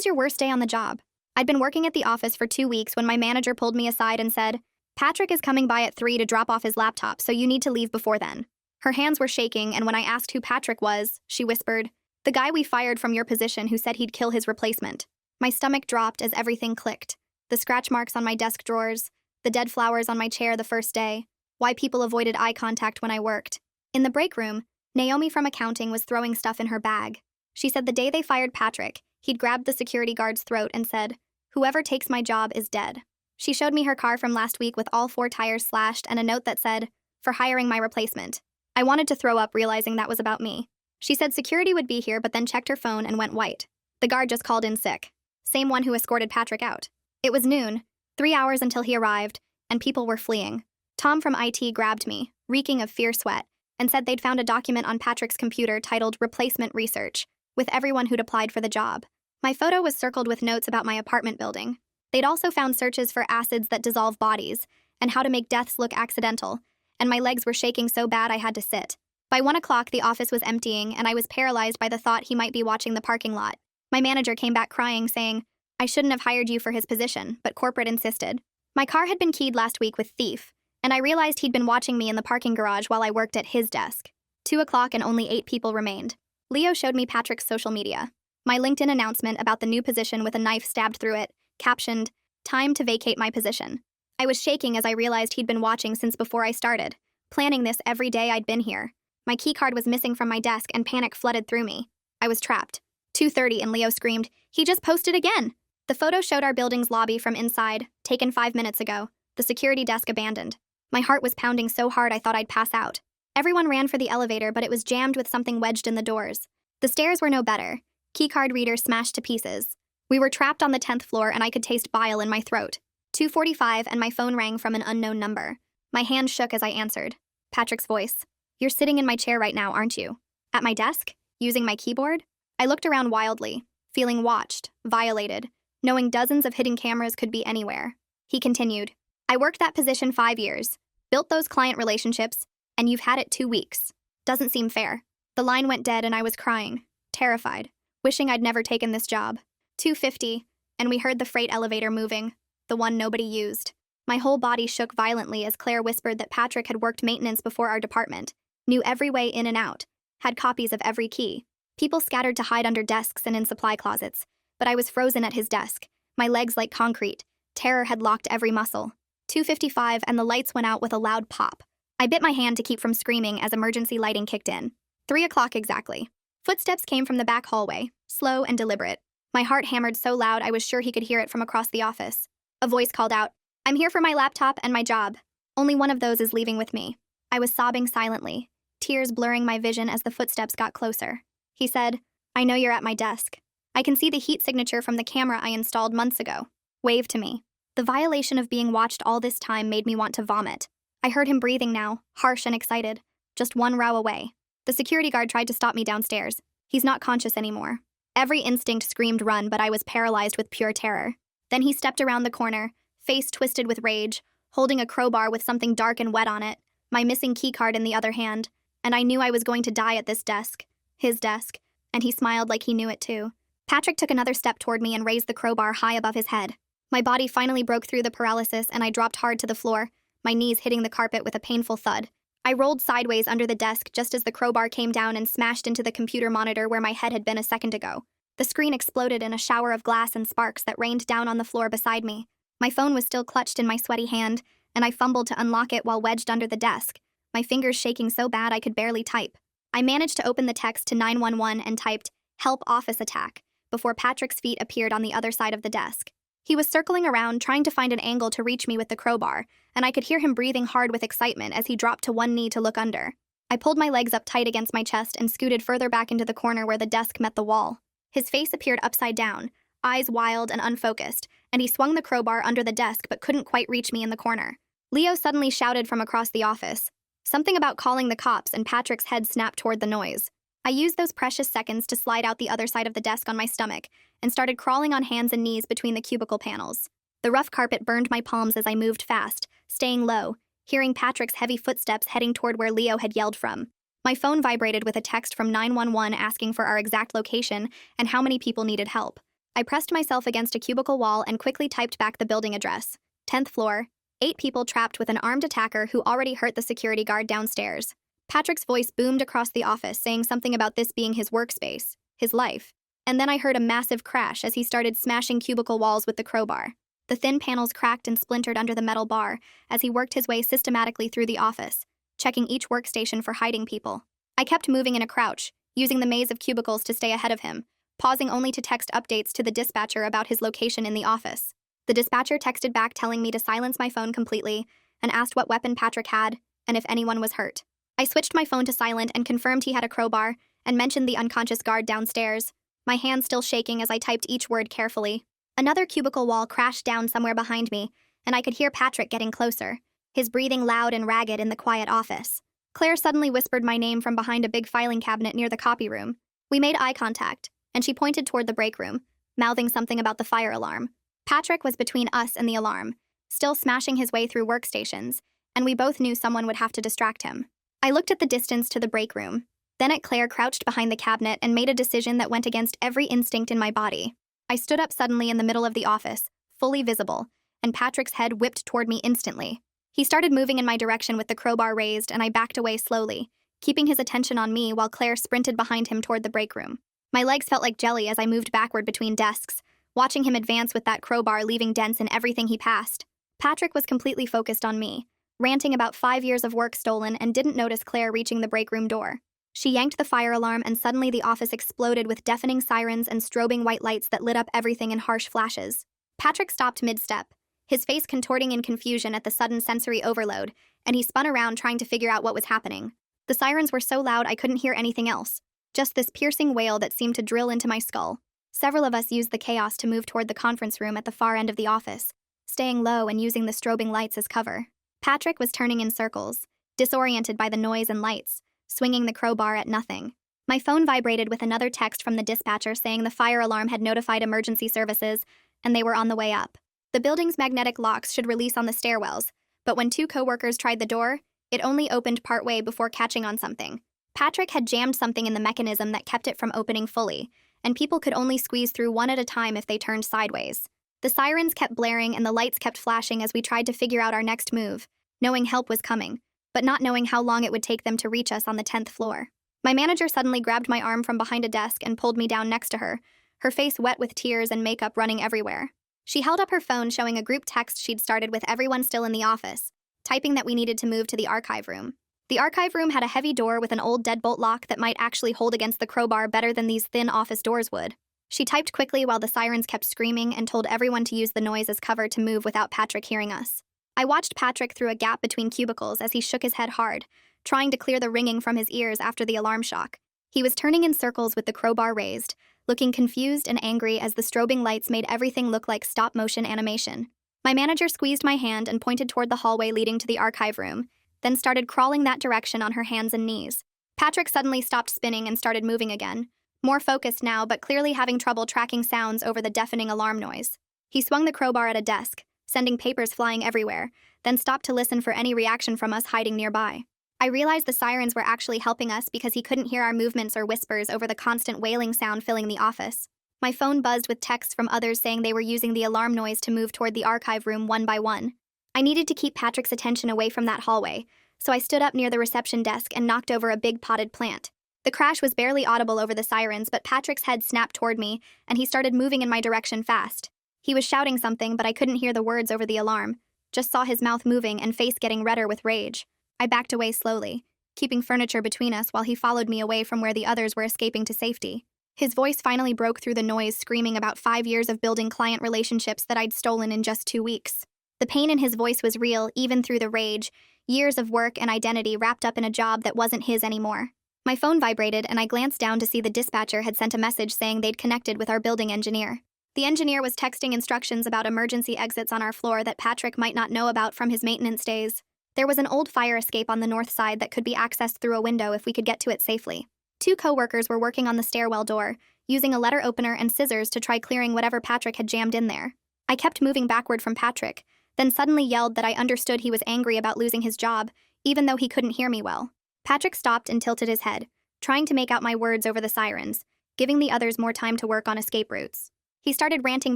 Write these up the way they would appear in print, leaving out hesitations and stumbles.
was your worst day on the job? I'd been working at the office for 2 weeks when my manager pulled me aside and said, Patrick is coming by at 3 to drop off his laptop, so you need to leave before then. Her hands were shaking, and when I asked who Patrick was, she whispered, the guy we fired from your position who said he'd kill his replacement. My stomach dropped as everything clicked. The scratch marks on my desk drawers, the dead flowers on my chair the first day, why people avoided eye contact when I worked. In the break room, Naomi from accounting was throwing stuff in her bag. She said the day they fired Patrick, he'd grabbed the security guard's throat and said, whoever takes my job is dead. She showed me her car from last week with all 4 tires slashed and a note that said, for hiring my replacement. I wanted to throw up realizing that was about me. She said security would be here but then checked her phone and went white. The guard just called in sick. Same one who escorted Patrick out. It was noon, 3 hours until he arrived, and people were fleeing. Tom from IT grabbed me, reeking of fierce sweat, and said they'd found a document on Patrick's computer titled Replacement Research, with everyone who'd applied for the job. My photo was circled with notes about my apartment building. They'd also found searches for acids that dissolve bodies, and how to make deaths look accidental, and my legs were shaking so bad I had to sit. By 1 o'clock, the office was emptying, and I was paralyzed by the thought he might be watching the parking lot. My manager came back crying, saying, I shouldn't have hired you for his position, but corporate insisted. My car had been keyed last week with thief, and I realized he'd been watching me in the parking garage while I worked at his desk. 2 o'clock and only 8 people remained. Leo showed me Patrick's social media. My LinkedIn announcement about the new position with a knife stabbed through it, captioned, time to vacate my position. I was shaking as I realized he'd been watching since before I started, planning this every day I'd been here. My keycard was missing from my desk and panic flooded through me. I was trapped. 2:30 and Leo screamed, he just posted again! The photo showed our building's lobby from inside, taken 5 minutes ago, the security desk abandoned. My heart was pounding so hard I thought I'd pass out. Everyone ran for the elevator, but it was jammed with something wedged in the doors. The stairs were no better. Keycard reader smashed to pieces. We were trapped on the 10th floor and I could taste bile in my throat. 2:45 and my phone rang from an unknown number. My hand shook as I answered. Patrick's voice. You're sitting in my chair right now, aren't you? At my desk? Using my keyboard? I looked around wildly, feeling watched, violated, knowing dozens of hidden cameras could be anywhere. He continued. I worked that position 5 years, built those client relationships, and you've had it 2 weeks. Doesn't seem fair. The line went dead and I was crying, terrified, wishing I'd never taken this job. 2:50, and we heard the freight elevator moving, the one nobody used. My whole body shook violently as Claire whispered that Patrick had worked maintenance before our department, knew every way in and out, had copies of every key. People scattered to hide under desks and in supply closets, but I was frozen at his desk, my legs like concrete. Terror had locked every muscle. 2:55 and the lights went out with a loud pop. I bit my hand to keep from screaming as emergency lighting kicked in. 3 o'clock exactly. Footsteps came from the back hallway, slow and deliberate. My heart hammered so loud I was sure he could hear it from across the office. A voice called out, I'm here for my laptop and my job. Only one of those is leaving with me. I was sobbing silently, tears blurring my vision as the footsteps got closer. He said, I know you're at my desk. I can see the heat signature from the camera I installed months ago. Wave to me. The violation of being watched all this time made me want to vomit. I heard him breathing now, harsh and excited, just 1 row away. The security guard tried to stop me downstairs. He's not conscious anymore. Every instinct screamed run, but I was paralyzed with pure terror. Then he stepped around the corner, face twisted with rage, holding a crowbar with something dark and wet on it, my missing keycard in the other hand, and I knew I was going to die at this desk, his desk, and he smiled like he knew it too. Patrick took another step toward me and raised the crowbar high above his head. My body finally broke through the paralysis and I dropped hard to the floor, my knees hitting the carpet with a painful thud. I rolled sideways under the desk just as the crowbar came down and smashed into the computer monitor where my head had been a second ago. The screen exploded in a shower of glass and sparks that rained down on the floor beside me. My phone was still clutched in my sweaty hand, and I fumbled to unlock it while wedged under the desk, my fingers shaking so bad I could barely type. I managed to open the text to 911 and typed, "Help office attack," before Patrick's feet appeared on the other side of the desk. He was circling around, trying to find an angle to reach me with the crowbar, and I could hear him breathing hard with excitement as he dropped to one knee to look under. I pulled my legs up tight against my chest and scooted further back into the corner where the desk met the wall. His face appeared upside down, eyes wild and unfocused, and he swung the crowbar under the desk but couldn't quite reach me in the corner. Leo suddenly shouted from across the office. Something about calling the cops, and Patrick's head snapped toward the noise. I used those precious seconds to slide out the other side of the desk on my stomach and started crawling on hands and knees between the cubicle panels. The rough carpet burned my palms as I moved fast, staying low, hearing Patrick's heavy footsteps heading toward where Leo had yelled from. My phone vibrated with a text from 911 asking for our exact location and how many people needed help. I pressed myself against a cubicle wall and quickly typed back the building address. 10th floor, 8 people trapped with an armed attacker who already hurt the security guard downstairs. Patrick's voice boomed across the office, saying something about this being his workspace, his life. And then I heard a massive crash as he started smashing cubicle walls with the crowbar. The thin panels cracked and splintered under the metal bar as he worked his way systematically through the office, checking each workstation for hiding people. I kept moving in a crouch, using the maze of cubicles to stay ahead of him, pausing only to text updates to the dispatcher about his location in the office. The dispatcher texted back telling me to silence my phone completely and asked what weapon Patrick had and if anyone was hurt. I switched my phone to silent and confirmed he had a crowbar and mentioned the unconscious guard downstairs, my hand still shaking as I typed each word carefully. Another cubicle wall crashed down somewhere behind me, and I could hear Patrick getting closer, his breathing loud and ragged in the quiet office. Claire suddenly whispered my name from behind a big filing cabinet near the copy room. We made eye contact, and she pointed toward the break room, mouthing something about the fire alarm. Patrick was between us and the alarm, still smashing his way through workstations, and we both knew someone would have to distract him. I looked at the distance to the break room, then at Claire crouched behind the cabinet and made a decision that went against every instinct in my body. I stood up suddenly in the middle of the office, fully visible, and Patrick's head whipped toward me instantly. He started moving in my direction with the crowbar raised, and I backed away slowly, keeping his attention on me while Claire sprinted behind him toward the break room. My legs felt like jelly as I moved backward between desks, watching him advance with that crowbar leaving dents in everything he passed. Patrick was completely focused on me, ranting about 5 years of work stolen, and didn't notice Claire reaching the break room door. She yanked the fire alarm, and suddenly the office exploded with deafening sirens and strobing white lights that lit up everything in harsh flashes. Patrick stopped mid-step, his face contorting in confusion at the sudden sensory overload, and he spun around trying to figure out what was happening. The sirens were so loud I couldn't hear anything else, just this piercing wail that seemed to drill into my skull. Several of us used the chaos to move toward the conference room at the far end of the office, staying low and using the strobing lights as cover. Patrick was turning in circles, disoriented by the noise and lights, swinging the crowbar at nothing. My phone vibrated with another text from the dispatcher saying the fire alarm had notified emergency services and they were on the way up. The building's magnetic locks should release on the stairwells, but when 2 coworkers tried the door, it only opened partway before catching on something. Patrick had jammed something in the mechanism that kept it from opening fully, and people could only squeeze through one at a time if they turned sideways. The sirens kept blaring and the lights kept flashing as we tried to figure out our next move, knowing help was coming, but not knowing how long it would take them to reach us on the 10th floor. My manager suddenly grabbed my arm from behind a desk and pulled me down next to her, her face wet with tears and makeup running everywhere. She held up her phone showing a group text she'd started with everyone still in the office, typing that we needed to move to the archive room. The archive room had a heavy door with an old deadbolt lock that might actually hold against the crowbar better than these thin office doors would. She typed quickly while the sirens kept screaming and told everyone to use the noise as cover to move without Patrick hearing us. I watched Patrick through a gap between cubicles as he shook his head hard, trying to clear the ringing from his ears after the alarm shock. He was turning in circles with the crowbar raised, looking confused and angry as the strobing lights made everything look like stop-motion animation. My manager squeezed my hand and pointed toward the hallway leading to the archive room, then started crawling that direction on her hands and knees. Patrick suddenly stopped spinning and started moving again, more focused now but clearly having trouble tracking sounds over the deafening alarm noise. He swung the crowbar at a desk, sending papers flying everywhere, then stopped to listen for any reaction from us hiding nearby. I realized the sirens were actually helping us because he couldn't hear our movements or whispers over the constant wailing sound filling the office. My phone buzzed with texts from others saying they were using the alarm noise to move toward the archive room one by one. I needed to keep Patrick's attention away from that hallway, so I stood up near the reception desk and knocked over a big potted plant. The crash was barely audible over the sirens, but Patrick's head snapped toward me, and he started moving in my direction fast. He was shouting something, but I couldn't hear the words over the alarm, just saw his mouth moving and face getting redder with rage. I backed away slowly, keeping furniture between us while he followed me away from where the others were escaping to safety. His voice finally broke through the noise, screaming about 5 years of building client relationships that I'd stolen in just 2 weeks. The pain in his voice was real, even through the rage, years of work and identity wrapped up in a job that wasn't his anymore. My phone vibrated, and I glanced down to see the dispatcher had sent a message saying they'd connected with our building engineer. The engineer was texting instructions about emergency exits on our floor that Patrick might not know about from his maintenance days. There was an old fire escape on the north side that could be accessed through a window if we could get to it safely. 2 coworkers were working on the stairwell door, using a letter opener and scissors to try clearing whatever Patrick had jammed in there. I kept moving backward from Patrick, then suddenly yelled that I understood he was angry about losing his job, even though he couldn't hear me well. Patrick stopped and tilted his head, trying to make out my words over the sirens, giving the others more time to work on escape routes. He started ranting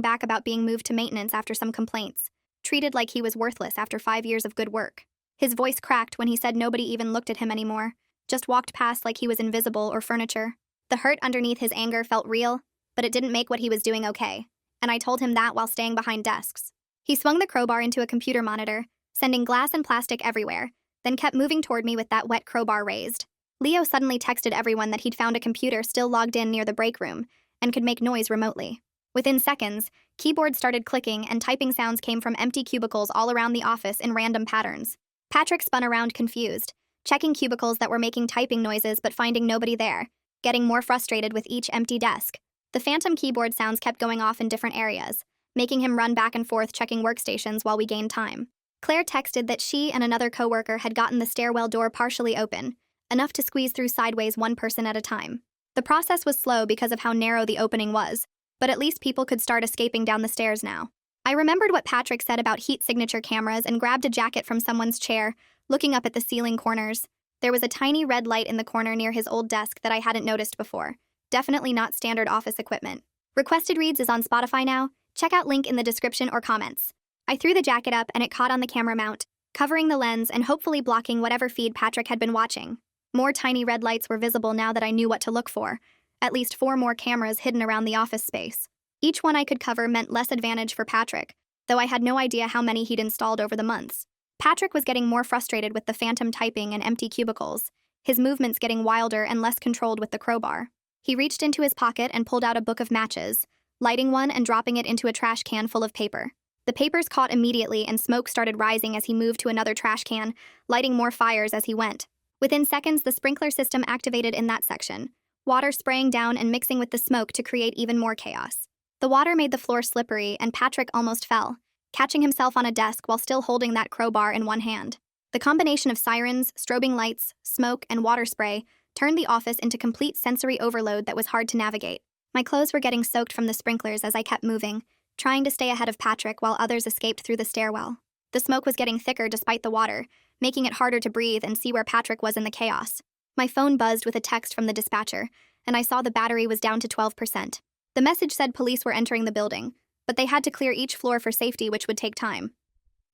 back about being moved to maintenance after some complaints, treated like he was worthless after 5 years of good work. His voice cracked when he said nobody even looked at him anymore, just walked past like he was invisible or furniture. The hurt underneath his anger felt real, but it didn't make what he was doing okay, and I told him that while staying behind desks. He swung the crowbar into a computer monitor, sending glass and plastic everywhere, then kept moving toward me with that wet crowbar raised. Leo suddenly texted everyone that he'd found a computer still logged in near the break room and could make noise remotely. Within seconds, keyboards started clicking and typing sounds came from empty cubicles all around the office in random patterns. Patrick spun around confused, checking cubicles that were making typing noises but finding nobody there, getting more frustrated with each empty desk. The phantom keyboard sounds kept going off in different areas, making him run back and forth checking workstations while we gained time. Claire texted that she and another coworker had gotten the stairwell door partially open, enough to squeeze through sideways one person at a time. The process was slow because of how narrow the opening was, but at least people could start escaping down the stairs now. I remembered what Patrick said about heat signature cameras and grabbed a jacket from someone's chair, looking up at the ceiling corners. There was a tiny red light in the corner near his old desk that I hadn't noticed before. Definitely not standard office equipment. Requested Reads is on Spotify now. Check out link in the description or comments. I threw the jacket up and it caught on the camera mount, covering the lens and hopefully blocking whatever feed Patrick had been watching. More tiny red lights were visible now that I knew what to look for. At least 4 more cameras hidden around the office space. Each one I could cover meant less advantage for Patrick, though I had no idea how many he'd installed over the months. Patrick was getting more frustrated with the phantom typing and empty cubicles, his movements getting wilder and less controlled with the crowbar. He reached into his pocket and pulled out a book of matches, lighting one and dropping it into a trash can full of paper. The papers caught immediately and smoke started rising as he moved to another trash can, lighting more fires as he went. Within seconds, the sprinkler system activated in that section, water spraying down and mixing with the smoke to create even more chaos. The water made the floor slippery and Patrick almost fell, catching himself on a desk while still holding that crowbar in one hand. The combination of sirens, strobing lights, smoke, and water spray turned the office into complete sensory overload that was hard to navigate. My clothes were getting soaked from the sprinklers as I kept moving, trying to stay ahead of Patrick while others escaped through the stairwell. The smoke was getting thicker despite the water, making it harder to breathe and see where Patrick was in the chaos. My phone buzzed with a text from the dispatcher, and I saw the battery was down to 12%. The message said police were entering the building, but they had to clear each floor for safety, which would take time.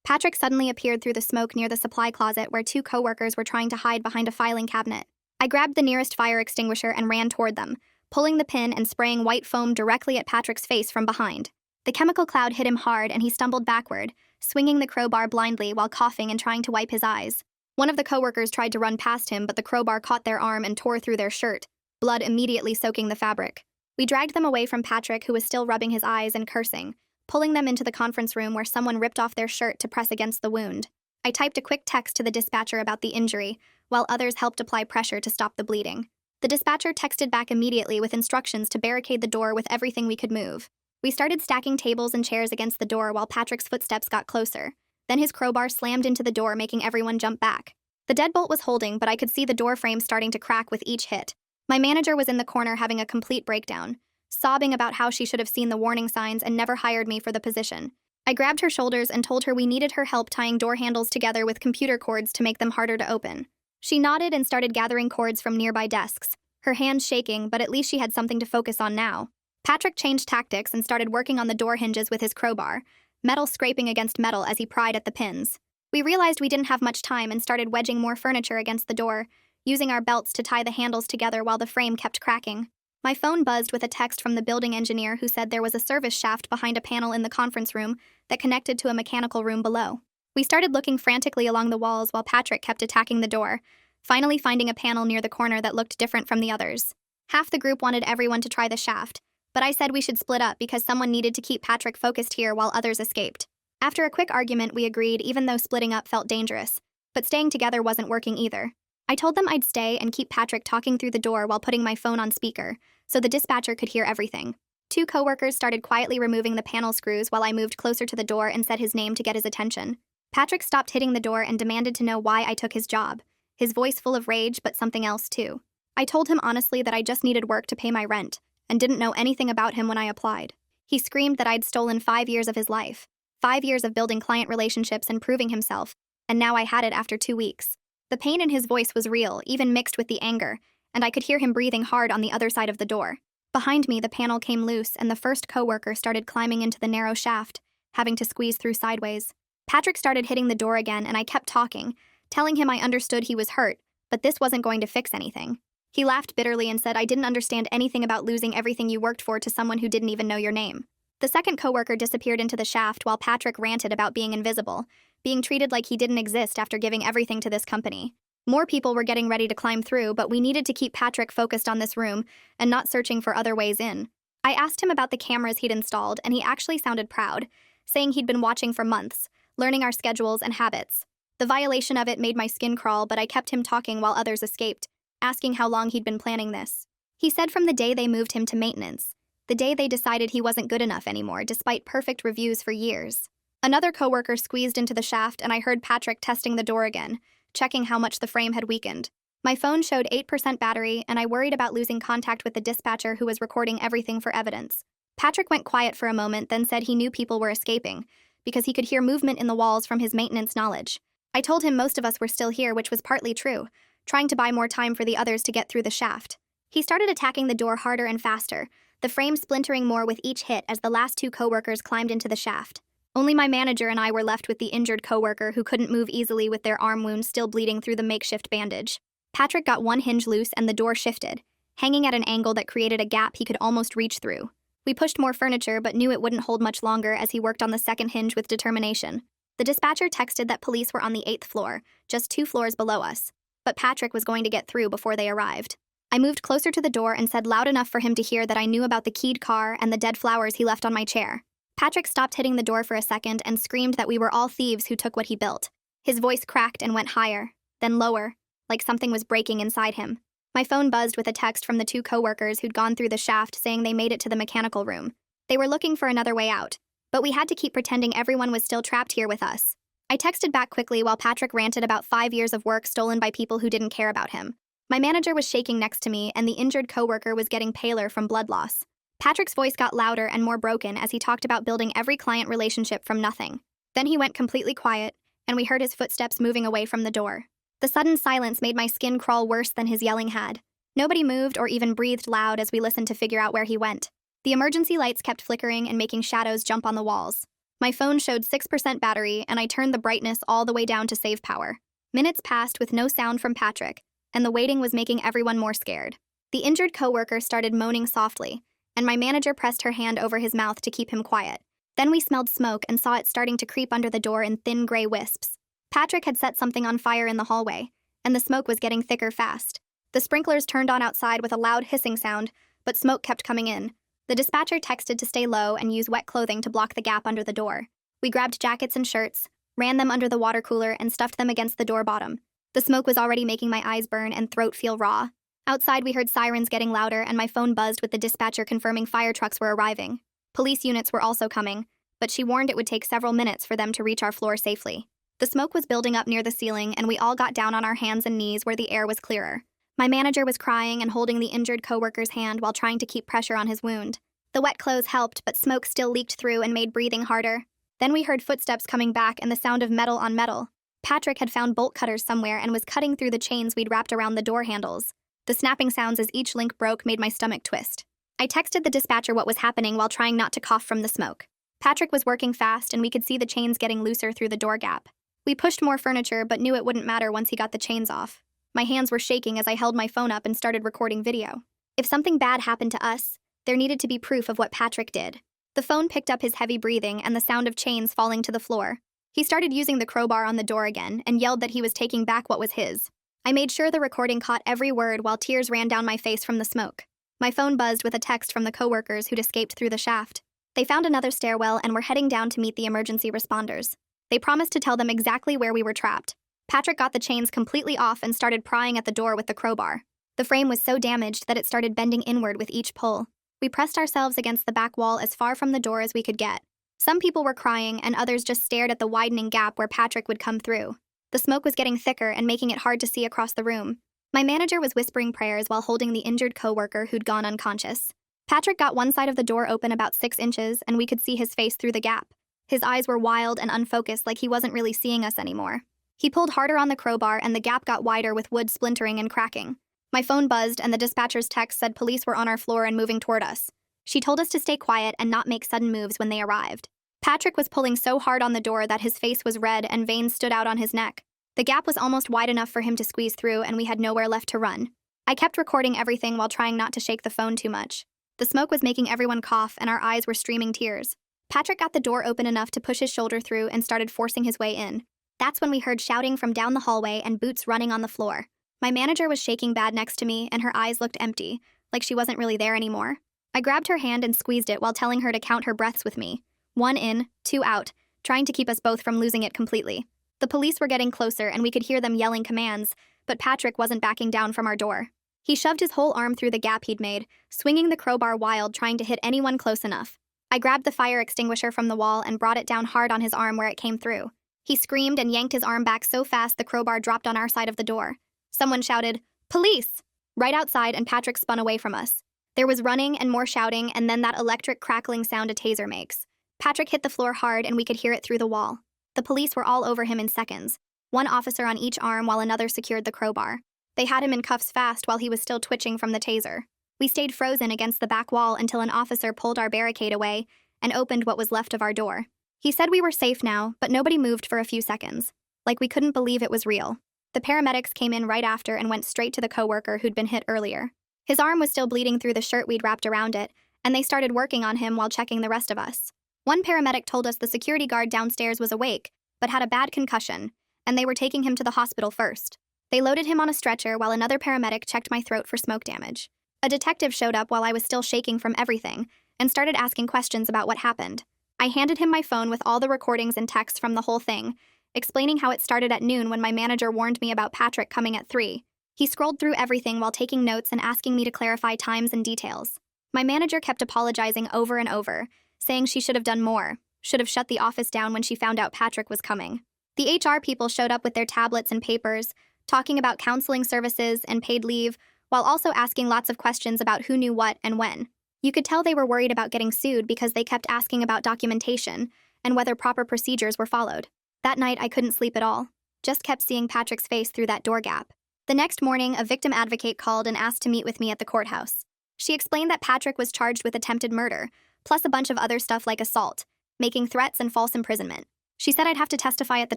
Patrick suddenly appeared through the smoke near the supply closet where 2 coworkers were trying to hide behind a filing cabinet. I grabbed the nearest fire extinguisher and ran toward them, pulling the pin and spraying white foam directly at Patrick's face from behind. The chemical cloud hit him hard and he stumbled backward, swinging the crowbar blindly while coughing and trying to wipe his eyes. One of the coworkers tried to run past him, but the crowbar caught their arm and tore through their shirt, blood immediately soaking the fabric. We dragged them away from Patrick, who was still rubbing his eyes and cursing, pulling them into the conference room where someone ripped off their shirt to press against the wound. I typed a quick text to the dispatcher about the injury, while others helped apply pressure to stop the bleeding. The dispatcher texted back immediately with instructions to barricade the door with everything we could move. We started stacking tables and chairs against the door while Patrick's footsteps got closer. Then his crowbar slammed into the door, making everyone jump back. The deadbolt was holding, but I could see the door frame starting to crack with each hit. My manager was in the corner having a complete breakdown, sobbing about how she should have seen the warning signs and never hired me for the position. I grabbed her shoulders and told her we needed her help tying door handles together with computer cords to make them harder to open. She nodded and started gathering cords from nearby desks, her hands shaking, but at least she had something to focus on now. Patrick changed tactics and started working on the door hinges with his crowbar, metal scraping against metal as he pried at the pins. We realized we didn't have much time and started wedging more furniture against the door, using our belts to tie the handles together while the frame kept cracking. My phone buzzed with a text from the building engineer who said there was a service shaft behind a panel in the conference room that connected to a mechanical room below. We started looking frantically along the walls while Patrick kept attacking the door, finally finding a panel near the corner that looked different from the others. Half the group wanted everyone to try the shaft, but I said we should split up because someone needed to keep Patrick focused here while others escaped. After a quick argument, we agreed even though splitting up felt dangerous, but staying together wasn't working either. I told them I'd stay and keep Patrick talking through the door while putting my phone on speaker, so the dispatcher could hear everything. 2 coworkers started quietly removing the panel screws while I moved closer to the door and said his name to get his attention. Patrick stopped hitting the door and demanded to know why I took his job, his voice full of rage but something else too. I told him honestly that I just needed work to pay my rent, and didn't know anything about him when I applied. He screamed that I'd stolen 5 years of his life, 5 years of building client relationships and proving himself, and now I had it after 2 weeks. The pain in his voice was real, even mixed with the anger, and I could hear him breathing hard on the other side of the door. Behind me, the panel came loose and the first coworker started climbing into the narrow shaft, having to squeeze through sideways. Patrick started hitting the door again and I kept talking, telling him I understood he was hurt, but this wasn't going to fix anything. He laughed bitterly and said I didn't understand anything about losing everything you worked for to someone who didn't even know your name. The second coworker disappeared into the shaft while Patrick ranted about being invisible, being treated like he didn't exist after giving everything to this company. More people were getting ready to climb through, but we needed to keep Patrick focused on this room and not searching for other ways in. I asked him about the cameras he'd installed, and he actually sounded proud, saying he'd been watching for months, learning our schedules and habits. The violation of it made my skin crawl, but I kept him talking while others escaped, asking how long he'd been planning this. He said from the day they moved him to maintenance, the day they decided he wasn't good enough anymore, despite perfect reviews for years. Another coworker squeezed into the shaft, and I heard Patrick testing the door again, checking how much the frame had weakened. My phone showed 8% battery, and I worried about losing contact with the dispatcher who was recording everything for evidence. Patrick went quiet for a moment, then said he knew people were escaping, because he could hear movement in the walls from his maintenance knowledge. I told him most of us were still here, which was partly true, trying to buy more time for the others to get through the shaft. He started attacking the door harder and faster, the frame splintering more with each hit as the last two coworkers climbed into the shaft. Only my manager and I were left with the injured coworker who couldn't move easily with their arm wound still bleeding through the makeshift bandage. Patrick got one hinge loose and the door shifted, hanging at an angle that created a gap he could almost reach through. We pushed more furniture but knew it wouldn't hold much longer as he worked on the second hinge with determination. The dispatcher texted that police were on the 8th floor, just 2 floors below us, but Patrick was going to get through before they arrived. I moved closer to the door and said loud enough for him to hear that I knew about the keyed car and the dead flowers he left on my chair. Patrick stopped hitting the door for a second and screamed that we were all thieves who took what he built. His voice cracked and went higher, then lower, like something was breaking inside him. My phone buzzed with a text from the 2 coworkers who'd gone through the shaft saying they made it to the mechanical room. They were looking for another way out, but we had to keep pretending everyone was still trapped here with us. I texted back quickly while Patrick ranted about 5 years of work stolen by people who didn't care about him. My manager was shaking next to me and the injured coworker was getting paler from blood loss. Patrick's voice got louder and more broken as he talked about building every client relationship from nothing. Then he went completely quiet, and we heard his footsteps moving away from the door. The sudden silence made my skin crawl worse than his yelling had. Nobody moved or even breathed loud as we listened to figure out where he went. The emergency lights kept flickering and making shadows jump on the walls. My phone showed 6% battery, and I turned the brightness all the way down to save power. Minutes passed with no sound from Patrick, and the waiting was making everyone more scared. The injured coworker started moaning softly, and my manager pressed her hand over his mouth to keep him quiet. Then we smelled smoke and saw it starting to creep under the door in thin gray wisps. Patrick had set something on fire in the hallway, and the smoke was getting thicker fast. The sprinklers turned on outside with a loud hissing sound, but smoke kept coming in. The dispatcher texted to stay low and use wet clothing to block the gap under the door. We grabbed jackets and shirts, ran them under the water cooler, and stuffed them against the door bottom. The smoke was already making my eyes burn and throat feel raw. Outside, we heard sirens getting louder, and my phone buzzed with the dispatcher confirming fire trucks were arriving. Police units were also coming, but she warned it would take several minutes for them to reach our floor safely. The smoke was building up near the ceiling, and we all got down on our hands and knees where the air was clearer. My manager was crying and holding the injured coworker's hand while trying to keep pressure on his wound. The wet clothes helped, but smoke still leaked through and made breathing harder. Then we heard footsteps coming back and the sound of metal on metal. Patrick had found bolt cutters somewhere and was cutting through the chains we'd wrapped around the door handles. The snapping sounds as each link broke made my stomach twist. I texted the dispatcher what was happening while trying not to cough from the smoke. Patrick was working fast and we could see the chains getting looser through the door gap. We pushed more furniture but knew it wouldn't matter once he got the chains off. My hands were shaking as I held my phone up and started recording video. If something bad happened to us, there needed to be proof of what Patrick did. The phone picked up his heavy breathing and the sound of chains falling to the floor. He started using the crowbar on the door again and yelled that he was taking back what was his. I made sure the recording caught every word while tears ran down my face from the smoke. My phone buzzed with a text from the coworkers who'd escaped through the shaft. They found another stairwell and were heading down to meet the emergency responders. They promised to tell them exactly where we were trapped. Patrick got the chains completely off and started prying at the door with the crowbar. The frame was so damaged that it started bending inward with each pull. We pressed ourselves against the back wall as far from the door as we could get. Some people were crying and others just stared at the widening gap where Patrick would come through. The smoke was getting thicker and making it hard to see across the room. My manager was whispering prayers while holding the injured coworker who'd gone unconscious. Patrick got one side of the door open about 6 inches and we could see his face through the gap. His eyes were wild and unfocused like he wasn't really seeing us anymore. He pulled harder on the crowbar and the gap got wider with wood splintering and cracking. My phone buzzed and the dispatcher's text said police were on our floor and moving toward us. She told us to stay quiet and not make sudden moves when they arrived. Patrick was pulling so hard on the door that his face was red and veins stood out on his neck. The gap was almost wide enough for him to squeeze through, and we had nowhere left to run. I kept recording everything while trying not to shake the phone too much. The smoke was making everyone cough, and our eyes were streaming tears. Patrick got the door open enough to push his shoulder through and started forcing his way in. That's when we heard shouting from down the hallway and boots running on the floor. My manager was shaking bad next to me, and her eyes looked empty, like she wasn't really there anymore. I grabbed her hand and squeezed it while telling her to count her breaths with me. 1 in, 2 out, trying to keep us both from losing it completely. The police were getting closer, and we could hear them yelling commands, but Patrick wasn't backing down from our door. He shoved his whole arm through the gap he'd made, swinging the crowbar wild, trying to hit anyone close enough. I grabbed the fire extinguisher from the wall and brought it down hard on his arm where it came through. He screamed and yanked his arm back so fast the crowbar dropped on our side of the door. Someone shouted, "Police!" right outside, and Patrick spun away from us. There was running and more shouting, and then that electric crackling sound a taser makes. Patrick hit the floor hard, and we could hear it through the wall. The police were all over him in seconds, one officer on each arm while another secured the crowbar. They had him in cuffs fast while he was still twitching from the taser. We stayed frozen against the back wall until an officer pulled our barricade away and opened what was left of our door. He said we were safe now, but nobody moved for a few seconds. Like we couldn't believe it was real. The paramedics came in right after and went straight to the coworker who'd been hit earlier. His arm was still bleeding through the shirt we'd wrapped around it, and they started working on him while checking the rest of us. One paramedic told us the security guard downstairs was awake, but had a bad concussion, and they were taking him to the hospital first. They loaded him on a stretcher while another paramedic checked my throat for smoke damage. A detective showed up while I was still shaking from everything and started asking questions about what happened. I handed him my phone with all the recordings and texts from the whole thing, explaining how it started at noon when my manager warned me about Patrick coming at 3. He scrolled through everything while taking notes and asking me to clarify times and details. My manager kept apologizing over and over, saying she should have done more, should have shut the office down when she found out Patrick was coming. The HR people showed up with their tablets and papers, talking about counseling services and paid leave, while also asking lots of questions about who knew what and when. You could tell they were worried about getting sued because they kept asking about documentation and whether proper procedures were followed. That night, I couldn't sleep at all, just kept seeing Patrick's face through that door gap. The next morning, a victim advocate called and asked to meet with me at the courthouse. She explained that Patrick was charged with attempted murder, plus a bunch of other stuff like assault, making threats and false imprisonment. She said I'd have to testify at the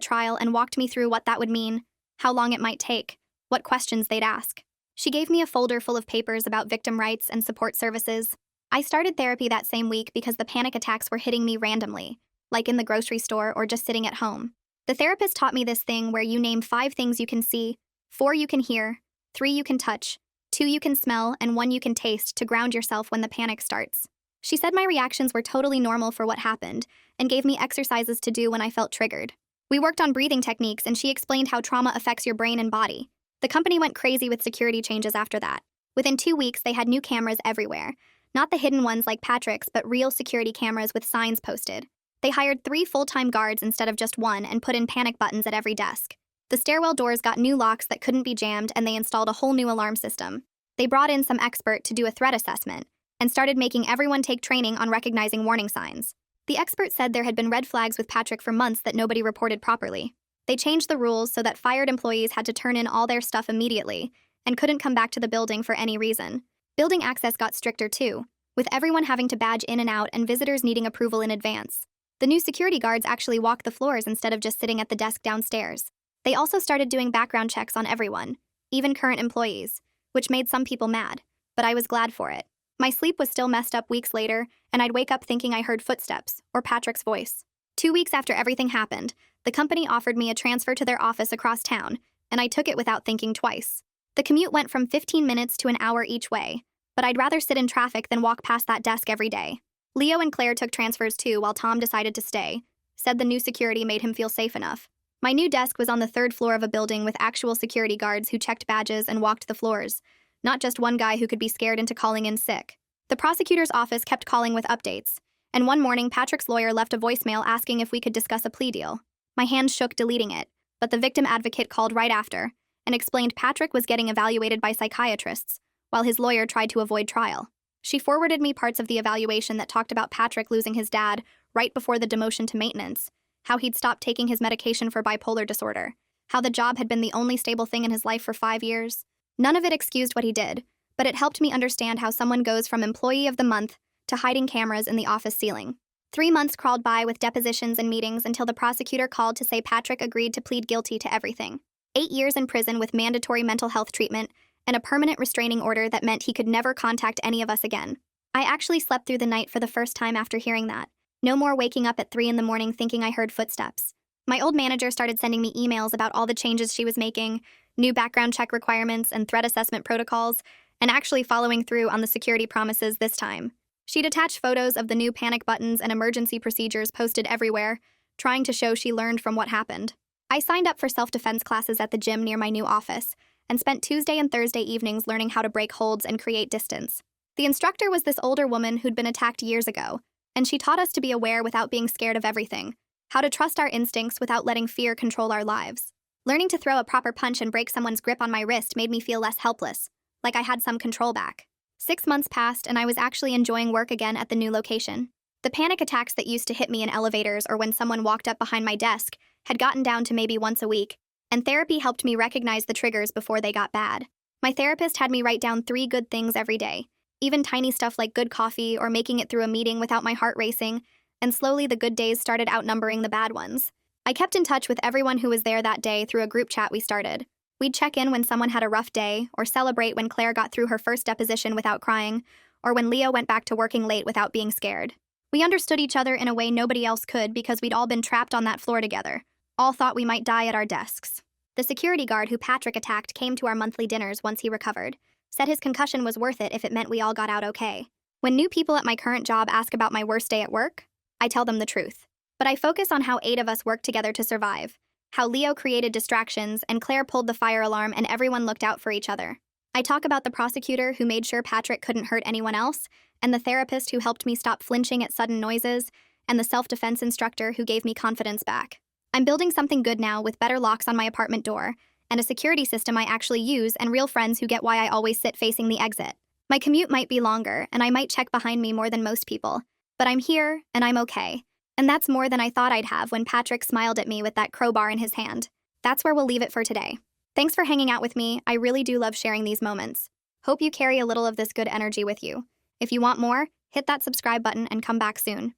trial and walked me through what that would mean, how long it might take, what questions they'd ask. She gave me a folder full of papers about victim rights and support services. I started therapy that same week because the panic attacks were hitting me randomly, like in the grocery store or just sitting at home. The therapist taught me this thing where you name 5 things you can see, 4 you can hear, 3 you can touch, 2 you can smell, and 1 you can taste to ground yourself when the panic starts. She said my reactions were totally normal for what happened and gave me exercises to do when I felt triggered. We worked on breathing techniques, and she explained how trauma affects your brain and body. The company went crazy with security changes after that. Within 2 weeks, they had new cameras everywhere. Not the hidden ones like Patrick's, but real security cameras with signs posted. They hired 3 full-time guards instead of just 1 and put in panic buttons at every desk. The stairwell doors got new locks that couldn't be jammed, and they installed a whole new alarm system. They brought in some expert to do a threat assessment and started making everyone take training on recognizing warning signs. The expert said there had been red flags with Patrick for months that nobody reported properly. They changed the rules so that fired employees had to turn in all their stuff immediately and couldn't come back to the building for any reason. Building access got stricter too, with everyone having to badge in and out and visitors needing approval in advance. The new security guards actually walked the floors instead of just sitting at the desk downstairs. They also started doing background checks on everyone, even current employees, which made some people mad, but I was glad for it. My sleep was still messed up weeks later, and I'd wake up thinking I heard footsteps or Patrick's voice. 2 weeks after everything happened, the company offered me a transfer to their office across town, and I took it without thinking twice. The commute went from 15 minutes to an hour each way, but I'd rather sit in traffic than walk past that desk every day. Leo and Claire took transfers too while Tom decided to stay, said the new security made him feel safe enough. My new desk was on the 3rd floor of a building with actual security guards who checked badges and walked the floors, not just one guy who could be scared into calling in sick. The prosecutor's office kept calling with updates, and one morning Patrick's lawyer left a voicemail asking if we could discuss a plea deal. My hands shook deleting it, but the victim advocate called right after and explained Patrick was getting evaluated by psychiatrists, while his lawyer tried to avoid trial. She forwarded me parts of the evaluation that talked about Patrick losing his dad right before the demotion to maintenance, how he'd stopped taking his medication for bipolar disorder, how the job had been the only stable thing in his life for 5 years. None of it excused what he did, but it helped me understand how someone goes from employee of the month to hiding cameras in the office ceiling. 3 months crawled by with depositions and meetings until the prosecutor called to say Patrick agreed to plead guilty to everything. 8 years in prison with mandatory mental health treatment and a permanent restraining order that meant he could never contact any of us again. I actually slept through the night for the first time after hearing that. No more waking up at 3 in the morning thinking I heard footsteps. My old manager started sending me emails about all the changes she was making, new background check requirements and threat assessment protocols, and actually following through on the security promises this time. She'd attach photos of the new panic buttons and emergency procedures posted everywhere, trying to show she learned from what happened. I signed up for self-defense classes at the gym near my new office and spent Tuesday and Thursday evenings learning how to break holds and create distance. The instructor was this older woman who'd been attacked years ago, and she taught us to be aware without being scared of everything, how to trust our instincts without letting fear control our lives. Learning to throw a proper punch and break someone's grip on my wrist made me feel less helpless, like I had some control back. 6 months passed and I was actually enjoying work again at the new location. The panic attacks that used to hit me in elevators or when someone walked up behind my desk had gotten down to maybe once a week, and therapy helped me recognize the triggers before they got bad. My therapist had me write down 3 good things every day, even tiny stuff like good coffee or making it through a meeting without my heart racing, and slowly the good days started outnumbering the bad ones. I kept in touch with everyone who was there that day through a group chat we started. We'd check in when someone had a rough day, or celebrate when Claire got through her first deposition without crying, or when Leo went back to working late without being scared. We understood each other in a way nobody else could because we'd all been trapped on that floor together, all thought we might die at our desks. The security guard who Patrick attacked came to our monthly dinners once he recovered, said his concussion was worth it if it meant we all got out okay. When new people at my current job ask about my worst day at work, I tell them the truth. But I focus on how 8 of us worked together to survive, how Leo created distractions and Claire pulled the fire alarm and everyone looked out for each other. I talk about the prosecutor who made sure Patrick couldn't hurt anyone else, and the therapist who helped me stop flinching at sudden noises, and the self-defense instructor who gave me confidence back. I'm building something good now with better locks on my apartment door, and a security system I actually use and real friends who get why I always sit facing the exit. My commute might be longer, and I might check behind me more than most people, but I'm here, and I'm okay. And that's more than I thought I'd have when Patrick smiled at me with that crowbar in his hand. That's where we'll leave it for today. Thanks for hanging out with me. I really do love sharing these moments. Hope you carry a little of this good energy with you. If you want more, hit that subscribe button and come back soon.